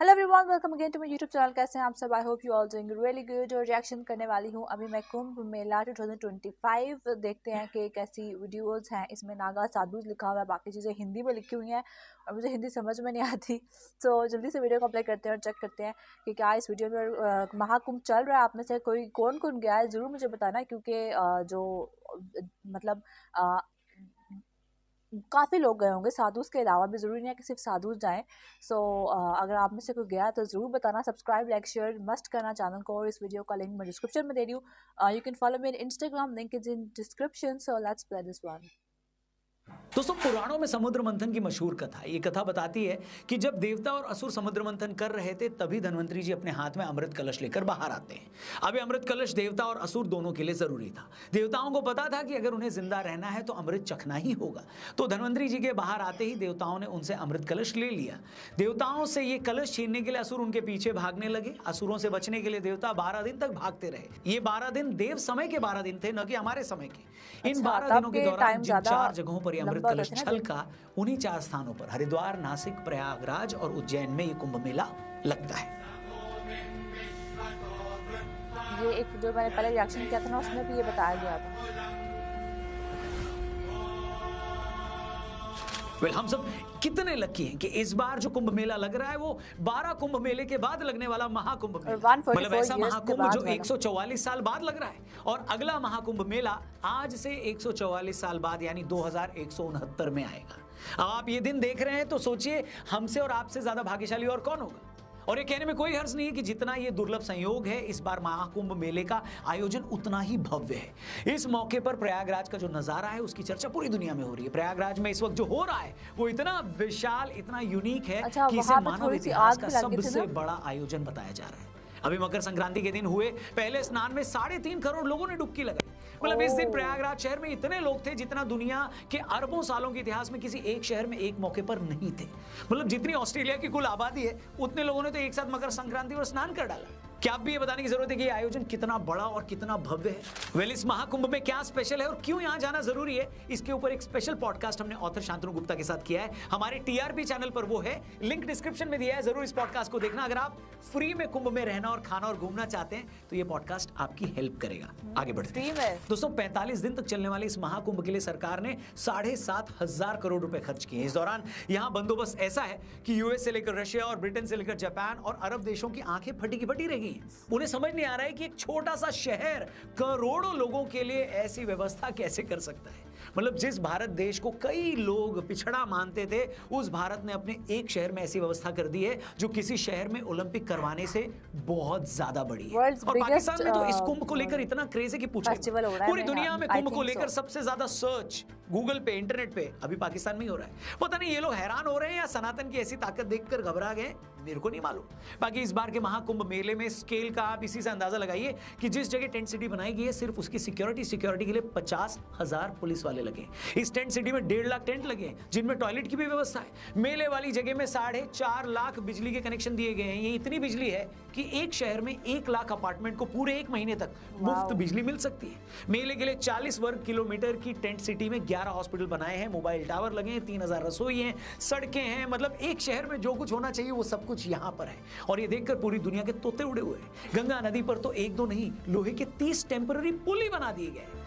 Hello everyone, welcome again to my YouTube channel. कैसे हैं आप सब? I hope you all doing really good. और रिएक्शन करने वाली हूँ अभी मैं कुंभ मेला 2025। देखते हैं कि कैसी वीडियोस हैं। इसमें नागा साधु लिखा हुआ है, बाकी चीज़ें हिंदी में लिखी हुई हैं और मुझे हिंदी समझ में नहीं आती। तो जल्दी से वीडियो को अप्लाई करते हैं और चेक करते हैं कि क्या इस वीडियो में महाकुंभ चल रहा है। आप में से कोई कौन कौन गया है ज़रूर मुझे बताना, क्योंकि जो मतलब काफ़ी लोग गए होंगे साधुस के अलावा भी, ज़रूरी नहीं है कि सिर्फ साधुस जाएं। सो अगर आप में से कोई गया तो ज़रूर बताना। सब्सक्राइब लाइक शेयर मस्ट करना चैनल को, और इस वीडियो का लिंक मैं डिस्क्रिप्शन में दे रही हूँ। You can follow me in Instagram, link is in description. So let's play this one. दोस्तों, पुराणों में समुद्र मंथन की मशहूर कथा है। ये कथा बताती है कि जब देवता और असुर समुद्र मंथन कर रहे थे तभी धन्वंतरी जी अपने हाथ में अमृत कलश लेकर बाहर आते हैं। अब ये अमृत कलश देवता और असुर दोनों के लिए जरूरी था। देवताओं को पता था कि अगर उन्हें जिंदा रहना है तो अमृत चखना ही होगा। तो धन्वंतरी जी के बाहर आते ही देवताओं ने उनसे अमृत कलश ले लिया। देवताओं से ये कलश छीनने के लिए असुर उनके पीछे भागने लगे। असुरों से बचने के लिए देवता 12 दिन तक भागते रहे। ये 12 दिन देव समय के 12 दिन थे, न कि हमारे समय के। इन 12 दिनों के दौरान जिन 4 जगहों पर अमृत कलश का उन्हीं 4 स्थानों पर हरिद्वार, नासिक, प्रयागराज और उज्जैन में ये कुंभ मेला लगता है। ये एक जो मैंने पहले रिएक्शन किया था ना, उसमें भी ये बताया गया था। हम सब कितने लकी हैं कि इस बार जो कुंभ मेला लग रहा है वो 12 कुंभ मेले के बाद लगने वाला महाकुंभ मेला, मतलब ऐसा महाकुंभ जो 144 साल बाद लग रहा है। और अगला महाकुंभ मेला आज से 144 साल बाद यानी 2169 में आएगा। अब आप ये दिन देख रहे हैं तो सोचिए हमसे और आपसे ज्यादा भाग्यशाली और कौन होगा। और ये कहने में कोई हर्ज नहीं है कि जितना ये दुर्लभ संयोग है, इस बार महाकुंभ मेले का आयोजन उतना ही भव्य है। इस मौके पर प्रयागराज का जो नजारा है उसकी चर्चा पूरी दुनिया में हो रही है। प्रयागराज में इस वक्त जो हो रहा है वो इतना विशाल, इतना यूनिक है कि इसे मानव इतिहास का सबसे बड़ा आयोजन बताया जा रहा है। अभी मकर संक्रांति के दिन हुए पहले स्नान में 3.5 करोड़ लोगों ने डुबकी लगाई। मतलब इस दिन प्रयागराज शहर में इतने लोग थे जितना दुनिया के अरबों सालों के इतिहास में किसी एक शहर में एक मौके पर नहीं थे। मतलब जितनी ऑस्ट्रेलिया की कुल आबादी है उतने लोगों ने तो एक साथ मकर संक्रांति और स्नान कर डाला। क्या आप भी ये बताने की जरूरत है कि ये आयोजन कितना बड़ा और कितना भव्य है? वेल, इस महाकुंभ में क्या स्पेशल है और क्यों यहां जाना जरूरी है, इसके ऊपर एक स्पेशल पॉडकास्ट हमने ऑथर शांतनु गुप्ता के साथ किया है। हमारे टीआरपी चैनल पर वो है, लिंक डिस्क्रिप्शन में दिया है। जरूर इस पॉडकास्ट को देखना। अगर आप फ्री में कुंभ में रहना और खाना और घूमना चाहते हैं तो ये पॉडकास्ट आपकी हेल्प करेगा। आगे बढ़ते हैं दोस्तों। 45 दिन तक चलने वाले इस महाकुंभ के लिए सरकार ने 7,500 करोड़ रुपए खर्च किए। इस दौरान यहां बंदोबस्त ऐसा है कि यूएस से लेकर रशिया और ब्रिटेन से लेकर जापान और अरब देशों की आंखें फटी की फटी रह गई। उन्हें समझ नहीं आ रहा है कि एक छोटा सा शहर करोड़ों लोगों के लिए ऐसी व्यवस्था कैसे कर सकता है। मतलब जिस भारत देश को कई लोग पिछड़ा मानते थे, उस भारत ने अपने एक शहर में ऐसी व्यवस्था कर दी है जो किसी शहर में ओलंपिक करवाने से बहुत ज्यादा बड़ी है। और पाकिस्तान में तो इस कुंभ को लेकर इतना क्रेज है कि पूछे। पूरी दुनिया में कुंभ को लेकर सबसे ज्यादा सर्च गूगल पे, इंटरनेट पे अभी पाकिस्तान में ही हो रहा है। पता नहीं ये लोग हैरान हो रहे हैं या सनातन की ऐसी ताकत देखकर घबरा गए, मेरे को नहीं मालूम। बाकी इस बार के महाकुंभ मेले में स्केल का आप इसी से अंदाजा लगाइए कि जिस जगह टेंट सिटी बनाई गई है, सिर्फ उसकी सिक्योरिटी के लिए 50,000 पुलिस वाले लगे। इस टेंट सिटी में 1.5 लाख टेंट लगे जिनमें टॉयलेट की भी व्यवस्था है। मेले वाली जगह में 4.5 लाख बिजली के कनेक्शन दिए गए हैं। ये इतनी बिजली है कि एक शहर में 1 लाख अपार्टमेंट को पूरे 1 महीने तक मुफ्त बिजली मिल सकती है। मेले के लिए 40 वर्ग किलोमीटर की टेंट सिटी में 11 हॉस्पिटल बनाए हैं, मोबाइल टावर लगे हैं, 3000 रसोई हैं, सड़कें हैं। मतलब एक शहर में जो कुछ होना चाहिए वो सब कुछ यहां पर है। और ये देखकर पूरी दुनिया के तोते उड़े हुए हैं। गंगा नदी पर तो 1-2 नहीं, लोहे के 30 टेम्पररी पुल ही बना दिए गए।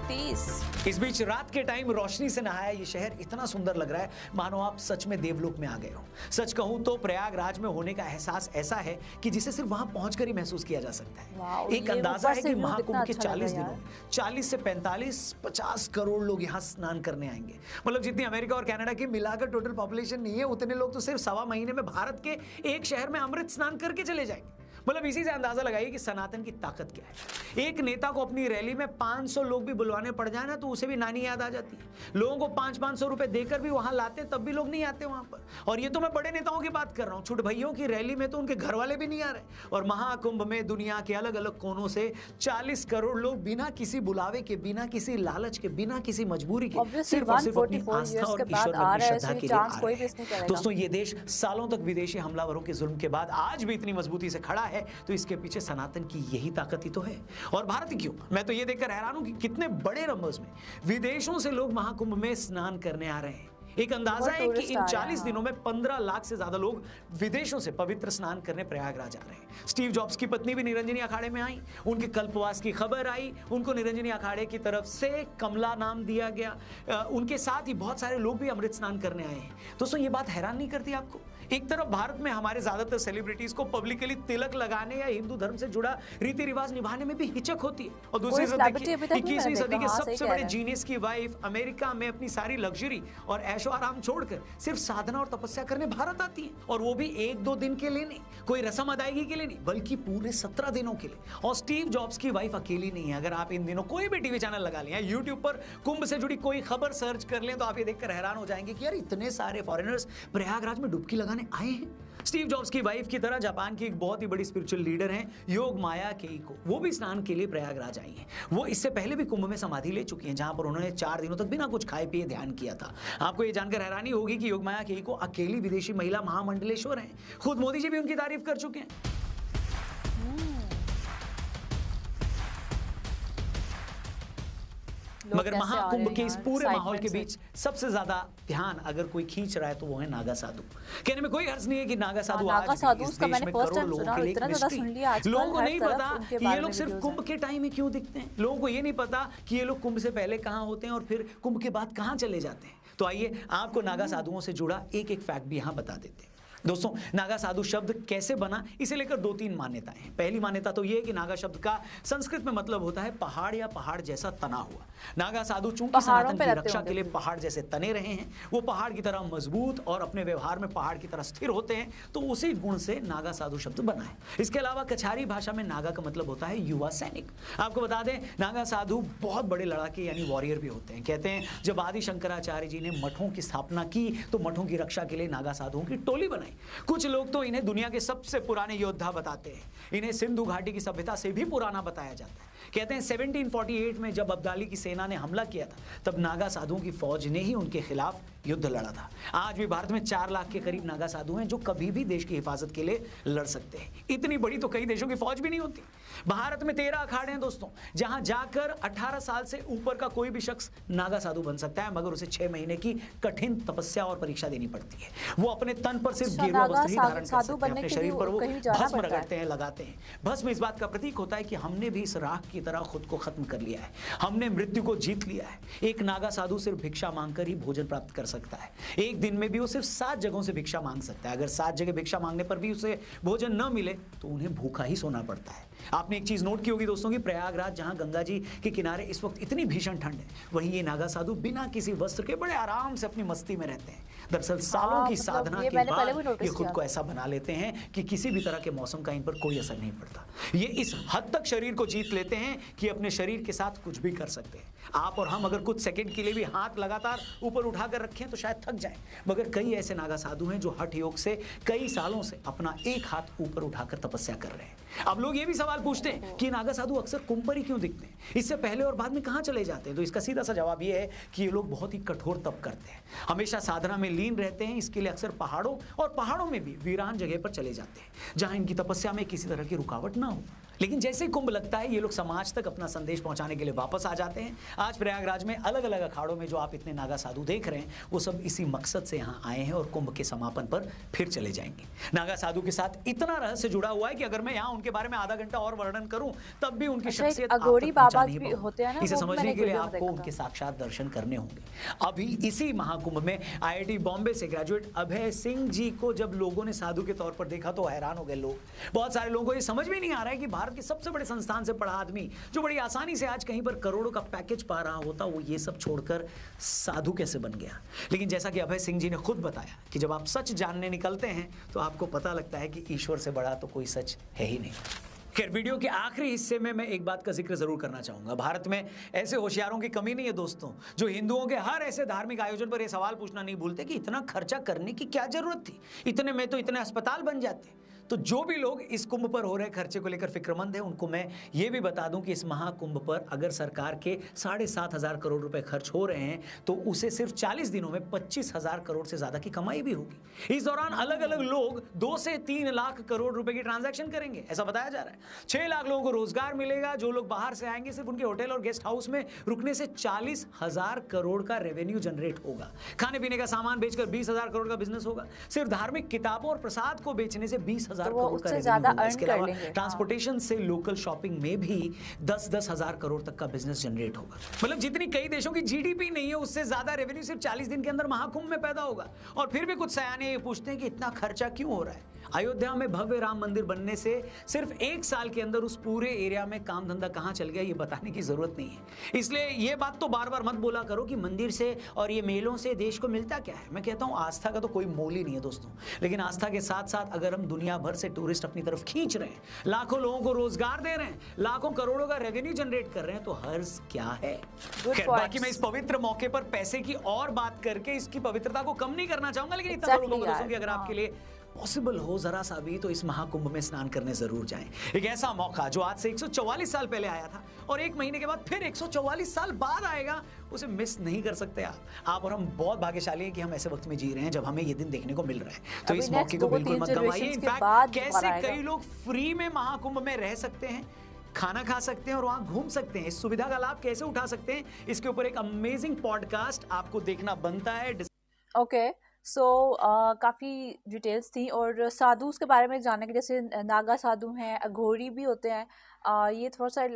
30। इस बीच रात के टाइम रोशनी से नहाया ये शहर इतना सुंदर लग रहा है मानो आप सच में देवलोक में आ गए हो। सच कहूं तो प्रयागराज में होने का एहसास ऐसा है कि जिसे सिर्फ वहां पहुंचकर ही महसूस किया जा सकता है। एक अंदाजा है कि महाकुंभ के 40 दिनों 40 से 45-50 करोड़ लोग यहाँ स्नान करने आएंगे। मतलब जितनी अमेरिका और कनाडा की मिलाकर टोटल पॉपुलेशन नहीं है, उतने लोग तो सिर्फ 1.25 महीने में भारत के एक शहर में अमृत स्नान करके चले जाएंगे। मतलब इसी से अंदाजा लगाइए कि सनातन की ताकत क्या है। एक नेता को अपनी रैली में 500 लोग भी बुलवाने पड़ जाए ना तो उसे भी नानी याद आ जाती है। लोगों को 500-500 रुपए देकर भी वहां लाते तब भी लोग नहीं आते वहां पर। और ये तो मैं बड़े नेताओं की बात कर रहा हूं, छोटे भैयों की रैली में तो उनके घर वाले भी नहीं आ रहे। और महाकुंभ में दुनिया के अलग अलग कोनों से 40 करोड़ लोग बिना किसी बुलावे के, बिना किसी लालच के, बिना किसी मजबूरी के सिर्फ और सिर्फ अपनी आस्था और ईश्वर में श्रद्धा के लिए आ रहे हैं। दोस्तों, ये देश सालों तक विदेशी हमलावरों के जुल्म के बाद आज भी इतनी मजबूती से खड़ा है तो इसके पीछे सनातन की यही ताकत ही तो है। और भारत क्यों, मैं तो ये देखकर हैरान हूं कि कितने बड़े नंबर्स में विदेशों से लोग महाकुंभ में स्नान करने आ रहे हैं। एक अंदाजा है कि इन 40 दिनों में 15 लाख से ज्यादा लोग विदेशों से पवित्र स्नान करने प्रयागराज आ रहे हैं। स्टीव जॉब्स की पत्नी भी निरंजनी अखाड़े में आई, उनके कल्पवास की खबर आई, उनको निरंजनी अखाड़े की तरफ से कमला नाम दिया गया। उनके साथ ही बहुत सारे लोग भी अमृत स्नान करने आए हैं। दोस्तों ये बात हैरान नहीं करती आपको? एक तरफ भारत में हमारे ज्यादातर सेलिब्रिटीज को पब्लिकली तिलक लगाने या हिंदू धर्म से जुड़ा रीति रिवाज निभाने में भी हिचक होती है, और दूसरी तरफ 21वीं सदी के सबसे बड़े जीनियस की वाइफ अमेरिका में अपनी सारी लग्जरी और ऐशो आराम छोड़कर सिर्फ साधना और तपस्या करने भारत आती है, और वो भी 1-2 दिन के लिए नहीं, कोई रस्म अदायगी के लिए नहीं, बल्कि पूरे 17 दिनों के लिए। और स्टीव जॉब्स की वाइफ अकेली नहीं है। अगर आप इन दिनों कोई भी टीवी चैनल लगा लें, यूट्यूब पर कुंभ से जुड़ी कोई खबर सर्च कर लें, तो आप ये देखकर हैरान हो जाएंगे कि यार इतने सारे फॉरेनर्स प्रयागराज में डुबकी लगाने आए हैं। स्टीव जॉब्स की वाइफ की तरह जापान की एक बहुत ही बड़ी स्पिरिचुअल लीडर हैं योग माया केइको, वो भी स्नान के लिए प्रयागराज आई हैं। वो इससे पहले भी कुंभ में समाधि ले चुकी हैं, जहां पर उन्होंने 4 दिनों तक बिना कुछ खाए पिए ध्यान किया था। आपको ये जानकर हैरानी होगी कि योग माया केइको अकेली विदेशी महिला महामंडलेश्वर हैं। खुद मोदी जी भी उनकी तारीफ कर चुके हैं। मगर महाकुंभ के इस पूरे माहौल के बीच सबसे ज्यादा ध्यान अगर कोई खींच रहा है तो वो है नागा साधु। कहने में कोई हर्ज नहीं है कि नागा साधु आज इस देश में करोड़ों लोगों के लिए एक मिस्ट्री। लोगों को नहीं पता कि ये लोग सिर्फ कुंभ के टाइम में क्यों दिखते हैं। लोगों को ये नहीं पता कि ये लोग कुंभ से पहले कहाँ होते हैं और फिर कुंभ के बाद कहाँ चले जाते हैं। तो आइए आपको नागा साधुओं से जुड़ा एक फैक्ट भी यहाँ बता देते हैं। दोस्तों नागा साधु शब्द कैसे बना, इसे लेकर 2-3 मान्यताएं हैं। पहली मान्यता तो यह है कि नागा शब्द का संस्कृत में मतलब होता है पहाड़ या पहाड़ जैसा तना हुआ। नागा साधु चूंकि सनातन की रक्षा के लिए पहाड़ जैसे तने रहे हैं, वो पहाड़ की तरह मजबूत और अपने व्यवहार में पहाड़ की तरह स्थिर होते हैं, तो उसी गुण से नागा साधु शब्द बना है। इसके अलावा कछारी भाषा में नागा का मतलब होता है युवा सैनिक। आपको बता दें नागा साधु बहुत बड़े लड़ाके यानी वॉरियर भी होते हैं। कहते हैं जब आदि शंकराचार्य जी ने मठों की स्थापना की तो मठों की रक्षा के लिए नागा साधुओं की टोली बनाई। कुछ लोग तो इन्हें दुनिया के सबसे पुराने योद्धा बताते हैं। इन्हें सिंधु घाटी की सभ्यता से भी पुराना बताया जाता है। कहते हैं 1748 में जब अब्दाली की सेना ने हमला किया था, तब नागा साधुओं की फौज ने ही उनके खिलाफ युद्ध लड़ा था। आज भी भारत में 4 लाख के करीब नागा साधु हैं जो कभी भी देश की हिफाजत के लिए लड़ सकते हैं। इतनी बड़ी तो कई देशों की फौज भी नहीं होती। भारत में 13 अखाड़े हैं दोस्तों, जहां जाकर 18 साल से ऊपर का कोई भी शख्स नागा साधु बन सकता है, मगर उसे 6 महीने की कठिन तपस्या और परीक्षा देनी पड़ती है। वो अपने तन पर सिर्फ गेरुआ वस्त्र ही धारण कर सकते हैं, अपने शरीर पर वो भस्म रगड़ते हैं, लगाते हैं। भस्म इस बात का प्रतीक होता है कि हमने भी इस राख की तरह खुद को खत्म कर लिया है, हमने मृत्यु को जीत लिया है। एक नागा साधु सिर्फ भिक्षा मांगकर ही भोजन प्राप्त कर सकता है। एक दिन में भी वो सिर्फ 7 जगहों से भिक्षा मांग सकता है। अगर 7 जगह भिक्षा मांगने पर भी उसे भोजन न मिले तो उन्हें भूखा ही सोना पड़ता है। आपने एक चीज नोट की होगी दोस्तों कि प्रयागराज जहां गंगा जी के किनारे इस वक्त इतनी भीषण ठंड है, वहीं ये नागा साधु बिना किसी वस्त्र के बड़े आराम से अपनी मस्ती में रहते हैं। दरअसल सालों की साधना के बाद ये खुद को ऐसा बना लेते हैं कि किसी भी तरह के मौसम का इन पर कोई असर नहीं पड़ता। ये इस हद तक शरीर को जीत लेते हैं कि अपने शरीर के साथ कुछ भी कर सकते हैं। आप और हम अगर कुछ सेकंड के लिए भी हाथ लगातार ऊपर उठाकर रखें तो शायद थक जाएं, मगर कई ऐसे नागा साधु हैं जो हठ योग से कई सालों से अपना एक हाथ ऊपर उठाकर तपस्या कर रहे हैं। अब लोग ये भी सवाल पूछते हैं कि नागा साधु अक्सर कुंभ पर ही क्यों दिखते हैं, इससे पहले और बाद में कहां चले जाते हैं। तो इसका सीधा सा जवाब ये है कि ये लोग बहुत ही कठोर तप करते हैं, हमेशा साधना में लीन रहते हैं। इसके लिए अक्सर पहाड़ों में भी वीरान जगह पर चले जाते हैं जहां इनकी तपस्या में किसी तरह की रुकावट ना हो। लेकिन जैसे ही कुंभ लगता है ये लोग समाज तक अपना संदेश पहुंचाने के लिए वापस आ जाते हैं। आज प्रयागराज में अलग अलग अखाड़ों में जो आप इतने नागा साधु देख रहे हैं, वो सब इसी मकसद से यहाँ आए हैं और कुंभ के समापन पर फिर चले जाएंगे। नागा साधु के साथ इतना रहस्य जुड़ा हुआ है कि अगर मैं यहाँ उनके बारे में आधा घंटा और वर्णन करूं तब भी उनकी शख्सियत इसे समझने के लिए आपको उनके साक्षात दर्शन करने होंगे। अभी इसी महाकुंभ में IIT बॉम्बे से ग्रेजुएट अभय सिंह जी को जब लोगों ने साधु के तौर पर देखा तो हैरान हो गए लोग। बहुत सारे लोगों को ये समझ में नहीं आ रहा है कि भारत के सबसे बड़े संस्थान से पढ़ा आदमी जो बड़ी आसानी से आज कहीं पर करोड़ों का पैकेज पा रहा होता, वो ये सब छोड़कर साधु कैसे बन गया। लेकिन जैसा कि अभय सिंह जी ने खुद बताया कि जब आप सच जानने निकलते हैं तो आपको पता लगता है कि ईश्वर से बड़ा तो कोई सच है ही नहीं। खैर, वीडियो के आखिरी हिस्से में मैं एक बात का जिक्र जरूर करना चाहूंगा। भारत में ऐसे होशियारों की कमी नहीं है दोस्तों, जो हिंदुओं के हर ऐसे धार्मिक आयोजन पर यह सवाल पूछना नहीं भूलते कि इतना खर्चा करने की क्या जरूरत थी, इतने में तो इतने अस्पताल बन जाते। तो जो भी लोग इस कुंभ पर हो रहे खर्चे को लेकर फिक्रमंद है, उनको मैं ये भी बता दूं कि इस महाकुंभ पर अगर सरकार के 7,500 करोड़ रुपए खर्च हो रहे हैं तो उसे सिर्फ 40 दिनों में 25,000 करोड़ से ज्यादा की कमाई भी होगी। इस दौरान अलग अलग लोग 2 से 3 लाख करोड़ रुपए की ट्रांजैक्शन करेंगे, ऐसा बताया जा रहा है। 6 लाख लोगों को रोजगार मिलेगा। जो लोग बाहर से आएंगे सिर्फ उनके होटल और गेस्ट हाउस में रुकने से 40,000 करोड़ का रेवेन्यू जनरेट होगा। खाने पीने का सामान बेचकर 20,000 करोड़ का बिजनेस होगा। सिर्फ धार्मिक किताबों और प्रसाद को बेचने से 20,000 करोड़ का रेवेन्यू होगा। इसके अलावा ट्रांसपोर्टेशन से लोकल शॉपिंग में भी 10-10 हजार करोड़ तक का बिजनेस जनरेट होगा। मतलब जितनी कई देशों की जीडीपी नहीं है उससे ज्यादा रेवेन्यू सिर्फ 40 दिन के अंदर महाकुंभ में पैदा होगा। और फिर भी कुछ सयाने ये पूछते हैं कि इतना खर्चा क्यों हो रहा है। अयोध्या में भव्य राम मंदिर बनने से सिर्फ 1 साल के अंदर उस पूरे एरिया में काम धंधा कहां चल गया ये बताने की जरूरत नहीं है। इसलिए ये बात तो बार बार मत बोला करो कि मंदिर से और ये मेलों से देश को मिलता क्या है। मैं कहता हूं आस्था का तो कोई मोल ही नहीं है दोस्तों, लेकिन आस्था के साथ साथ अगर हम दुनिया भर से टूरिस्ट अपनी तरफ खींच रहे हैं, लाखों लोगों को रोजगार दे रहे हैं, लाखों करोड़ों का रेवेन्यू जनरेट कर रहे हैं, तो हर्ज क्या है। बाकी मैं इस पवित्र मौके पर पैसे की और बात करके इसकी पवित्रता को कम नहीं करना चाहूंगा, लेकिन इतना जरूर कहूंगा दोस्तों कि अगर आपके लिए पॉसिबल हो जरा सा भी तो इस महाकुंभ में स्नान करने जरूर जाएं। एक ऐसा मौका जो आज से 144 साल पहले आया था और 1 महीने के बाद फिर 144 साल बाद आएगा, उसे मिस नहीं कर सकते आप और हम बहुत भाग्यशाली हैं कि हम ऐसे वक्त में जी रहे हैं जब हमें ये दिन देखने को मिल रहा है। तो इस मौके को बिल्कुल मत गंवाइए। इनफैक्ट कैसे कई लोग फ्री में महाकुंभ में रह सकते हैं, खाना खा सकते हैं और वहां घूम सकते हैं, इस सुविधा का लाभ कैसे उठा सकते हैं, इसके ऊपर एक अमेजिंग पॉडकास्ट आपको देखना बनता है। ओके सो काफ़ी डिटेल्स थी और साधुस के बारे में जानने के, जैसे नागा साधु हैं, अघोरी भी होते हैं। ये थोड़ा सा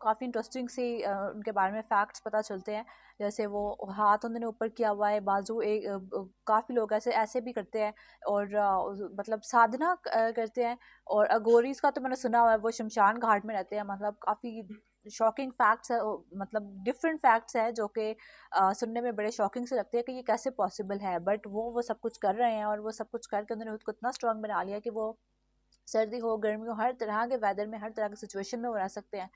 काफ़ी इंटरेस्टिंग से उनके बारे में फैक्ट्स पता चलते हैं। जैसे वो हाथ उन्होंने ऊपर किया हुआ है, बाजू एक काफ़ी लोग ऐसे ऐसे भी करते हैं और मतलब साधना करते हैं। और अघोरीज का तो मैंने सुना हुआ है वो शमशान घाट में रहते हैं। मतलब काफ़ी शॉकिंग फैक्ट्स है, मतलब डिफरेंट फैक्ट्स है जो कि सुनने में बड़े शॉकिंग से लगते हैं कि ये कैसे पॉसिबल है। बट वो सब कुछ कर रहे हैं और वो सब कुछ करके उन्होंने खुद को इतना स्ट्रांग बना लिया कि वो सर्दी हो गर्मी हो हर तरह के वेदर में, हर तरह की सिचुएशन में वो रह सकते हैं।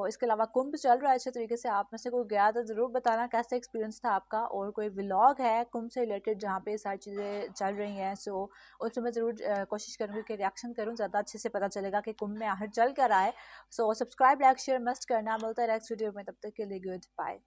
इसके अलावा कुंभ चल रहा है अच्छे तरीके से। आप में से कोई गया तो ज़रूर बताना कैसा एक्सपीरियंस था आपका, और कोई व्लॉग है कुंभ से रिलेटेड जहाँ पे सारी चीज़ें चल रही हैं। उसमें मैं ज़रूर कोशिश करूँगी कि रिएक्शन करूँ, ज़्यादा अच्छे से पता चलेगा कि कुंभ में आखिर चल कर रहा है। सब्सक्राइब लाइक शेयर मस्ट करना। मिलता है नेक्स्ट वीडियो में, तब तक के लिए गुड बाय।